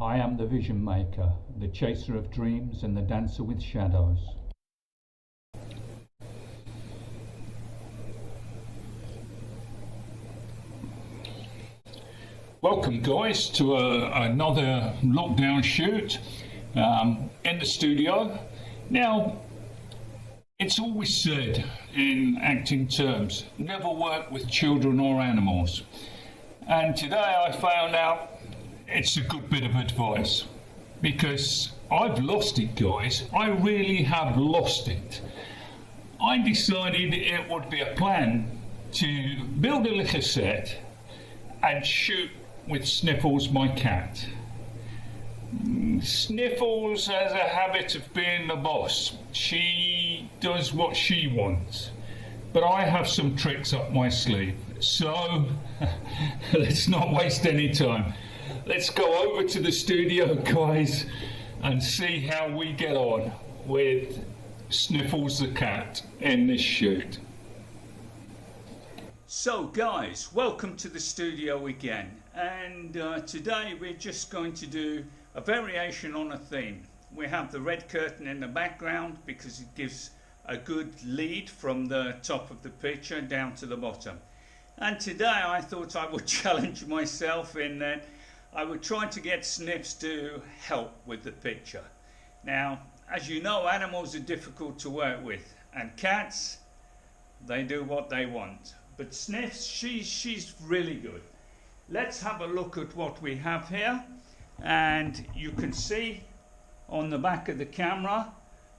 I am the vision maker, the chaser of dreams and the dancer with shadows. Welcome guys to another lockdown shoot in the studio. Now, it's always said in acting terms, never work with children or animals. And today I found out it's a good bit of advice, because I've lost it, guys. I really have lost it. I decided it would be a plan to build a little set and shoot with Sniffles, my cat. Sniffles has a habit of being the boss. She does what she wants, but I have some tricks up my sleeve. So let's not waste any time. Let's go over to the studio, guys, and see how we get on with Sniffles the cat in this shoot. So guys, welcome to the studio again, and today we're just going to do a variation on a theme. We have the red curtain in the background because it gives a good lead from the top of the picture down to the bottom. And today I thought I would challenge myself in that I would try to get Sniffs to help with the picture. Now, as you know, animals are difficult to work with, and cats, they do what they want. But Sniffs, she's really good. Let's have a look at what we have here, and you can see on the back of the camera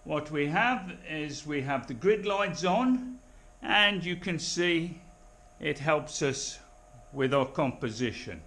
what we have is we have the grid lights on, and you can see it helps us with our composition.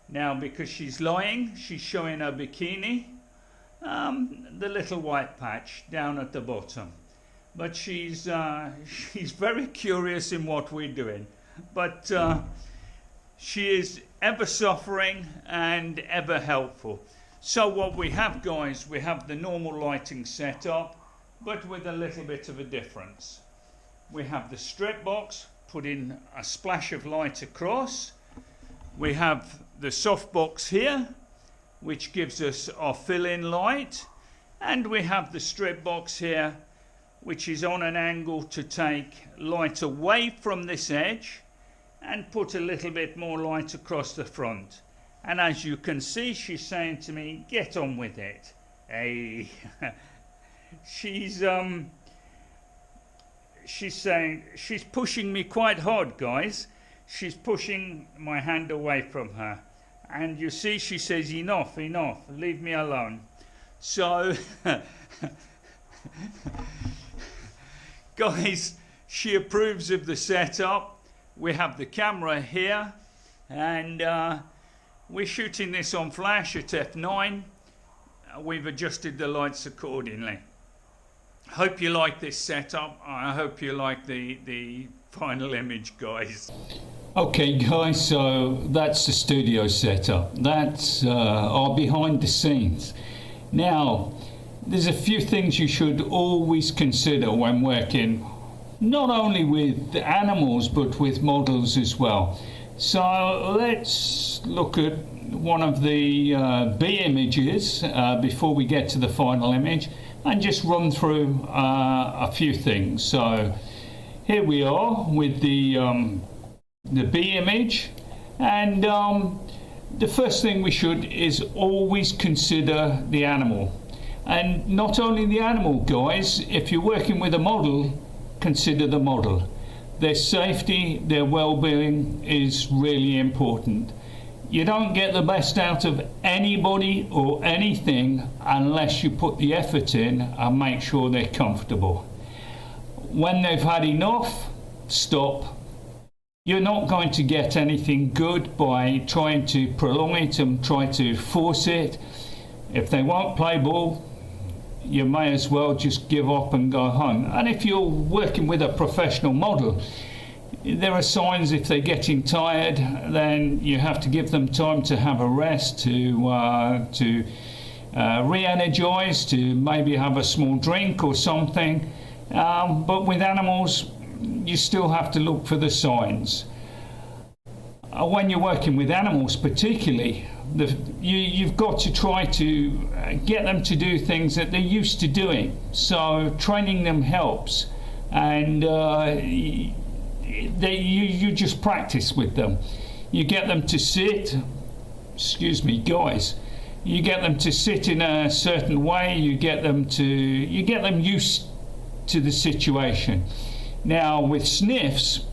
Now, because she's lying, she's showing her bikini, the little white patch down at the bottom. But she's very curious in what we're doing. But she is ever suffering and ever helpful. So what we have, guys, we have the normal lighting setup, but with a little bit of a difference. We have the strip box, put in a splash of light across. We have the softbox here, which gives us our fill-in light, and we have the strip box here, which is on an angle to take light away from this edge and put a little bit more light across the front. And as you can see, she's saying to me, get on with it. Hey. She's saying, she's pushing me quite hard, guys. She's pushing my hand away from her. And you see, she says, enough, enough, leave me alone. So, guys, she approves of the setup. We have the camera here, and we're shooting this on flash at f9. We've adjusted the lights accordingly. Hope you like this setup. I hope you like the final image, guys. Okay guys, so that's the studio setup. That's our behind the scenes. Now, there's a few things you should always consider when working not only with animals but with models as well. So let's look at one of the B images before we get to the final image, and just run through a few things. So here we are with the B image, and the first thing we should is always consider the animal. And not only the animal, guys, if you're working with a model, consider the model. Their safety, their well-being is really important. You don't get the best out of anybody or anything unless you put the effort in and make sure they're comfortable. When they've had enough, stop. You're not going to get anything good by trying to prolong it and try to force it. If they won't play ball, you may as well just give up and go home. And if you're working with a professional model, there are signs if they're getting tired, then you have to give them time to have a rest, to re-energize, to maybe have a small drink or something. But with animals, you still have to look for the signs. When you're working with animals particularly, you've got to try to get them to do things that they're used to doing. So training them helps, and you just practice with them. You get them to sit. Excuse me, guys. You get them to sit in a certain way. You get them used to the situation. Now with Sniffs,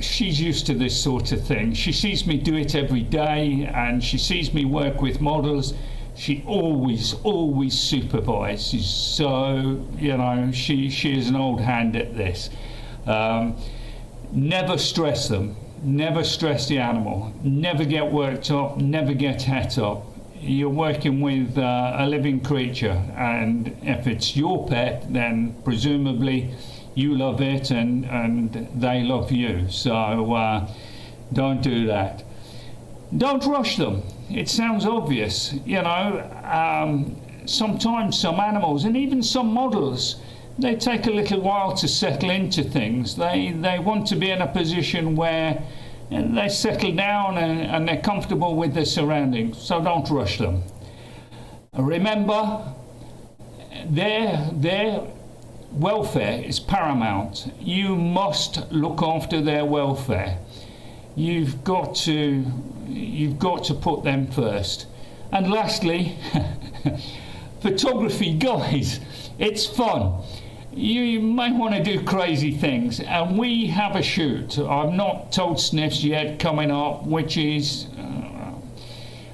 she's used to this sort of thing. She sees me do it every day, and she sees me work with models. She always supervises. So she is an old hand at this. Never stress them. Never stress the animal. Never get worked up. Never get het up. You're working with a living creature, and if it's your pet, then presumably you love it and they love you. So don't do that. Don't rush them. It sounds obvious, sometimes some animals and even some models, they take a little while to settle into things. They want to be in a position where they settle down and they're comfortable with their surroundings. So don't rush them. Remember, their welfare is paramount. You must look after their welfare. You've got to put them first. And lastly, photography, guys, it's fun. You may want to do crazy things, and we have a shoot. I've not told Sniffs yet coming up, which is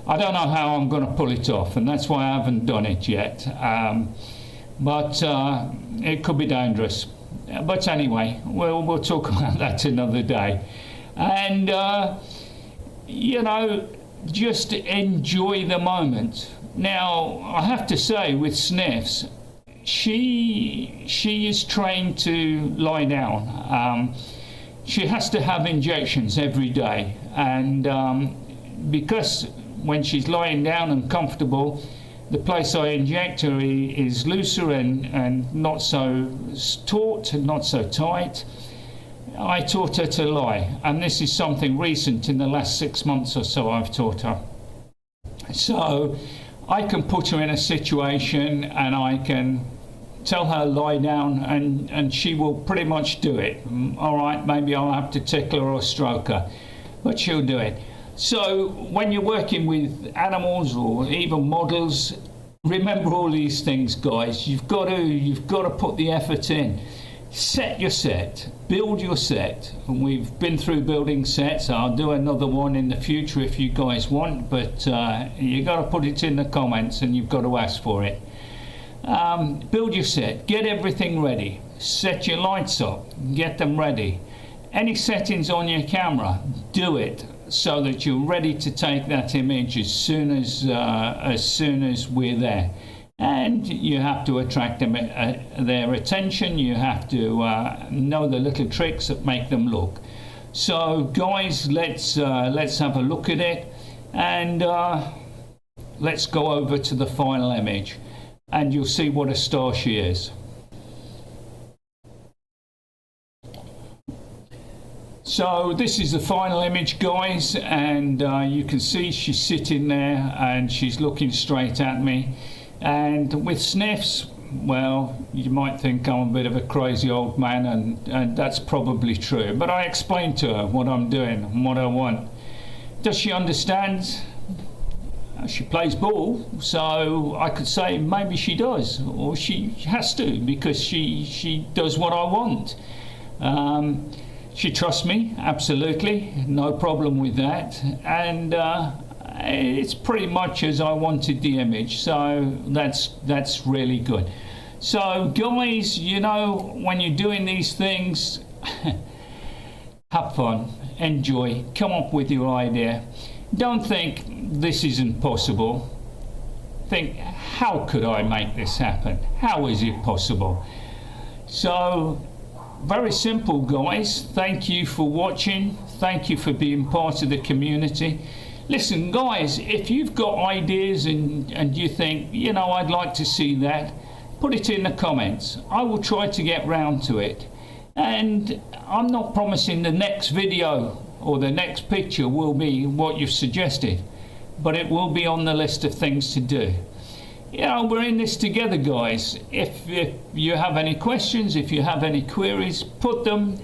I don't know how I'm going to pull it off, and that's why I haven't done it yet. But it could be dangerous. But anyway, we'll talk about that another day. And just enjoy the moment. Now, I have to say, with Sniffs, she is trained to lie down. She has to have injections every day, and because when she's lying down and comfortable, the place I inject her is looser and not so taut and not so tight. I taught her to lie, and this is something recent. In the last 6 months or so I've taught her. So I can put her in a situation and I can tell her lie down, and she will pretty much do it. All right, maybe I'll have to tickle her or stroke her, but she'll do it. So when you're working with animals or even models, remember all these things, guys. You've got to put the effort in. Set your set, build your set. And we've been through building sets. I'll do another one in the future if you guys want, but you got to put it in the comments and you've got to ask for it. Build your set, get everything ready, set your lights up, get them ready. Any settings on your camera, do it so that you're ready to take that image as soon as we're there. And you have to attract them, their attention. You have to know the little tricks that make them look. So guys, let's have a look at it, and let's go over to the final image, and you'll see what a star she is. So this is the final image, guys, and you can see she's sitting there and she's looking straight at me. And with Sniffs, well, you might think I'm a bit of a crazy old man, and that's probably true, but I explained to her what I'm doing and what I want. Does she understand? She plays ball, so I could say maybe she does, or she has to, because she does what I want. She trusts me, absolutely, no problem with that, and it's pretty much as I wanted the image, so that's really good. So guys, when you're doing these things, have fun, enjoy, come up with your idea. Don't think this isn't possible. Think, how could I make this happen? How is it possible? So very simple, guys. Thank you for watching. Thank you for being part of the community. Listen, guys, if you've got ideas and you think, I'd like to see that, put it in the comments. I will try to get round to it. And I'm not promising the next video or the next picture will be what you've suggested, but it will be on the list of things to do. You know, we're in this together, guys. If you have any questions, if you have any queries, put them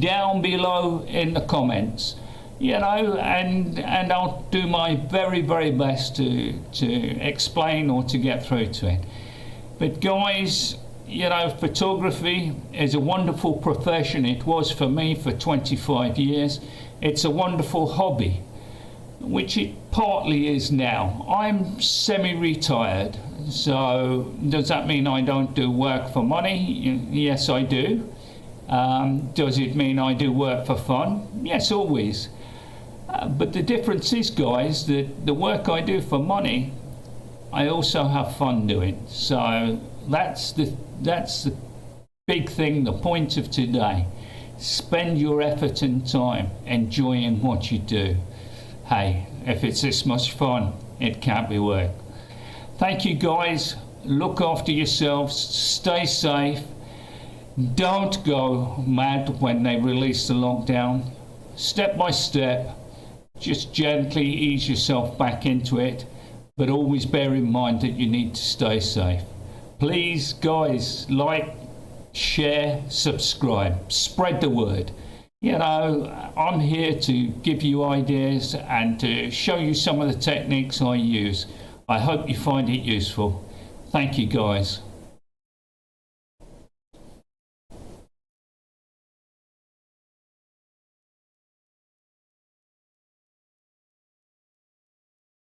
down below in the comments. You know, and I'll do my very, very best to explain or to get through to it. But guys, you know, photography is a wonderful profession. It was for me for 25 years. It's a wonderful hobby, which it partly is now. I'm semi-retired, so does that mean I don't do work for money? Yes, I do. Does it mean I do work for fun? Yes, always. But the difference is, guys, that the work I do for money, I also have fun doing. So that's the big thing, the point of today. Spend your effort and time enjoying what you do. Hey, if it's this much fun, it can't be work. Thank you, guys. Look after yourselves. Stay safe. Don't go mad when they release the lockdown. Step by step, just gently ease yourself back into it, but always bear in mind that you need to stay safe. Please, guys, like, share, subscribe, spread the word. You know, I'm here to give you ideas and to show you some of the techniques I use. I hope you find it useful. Thank you, guys.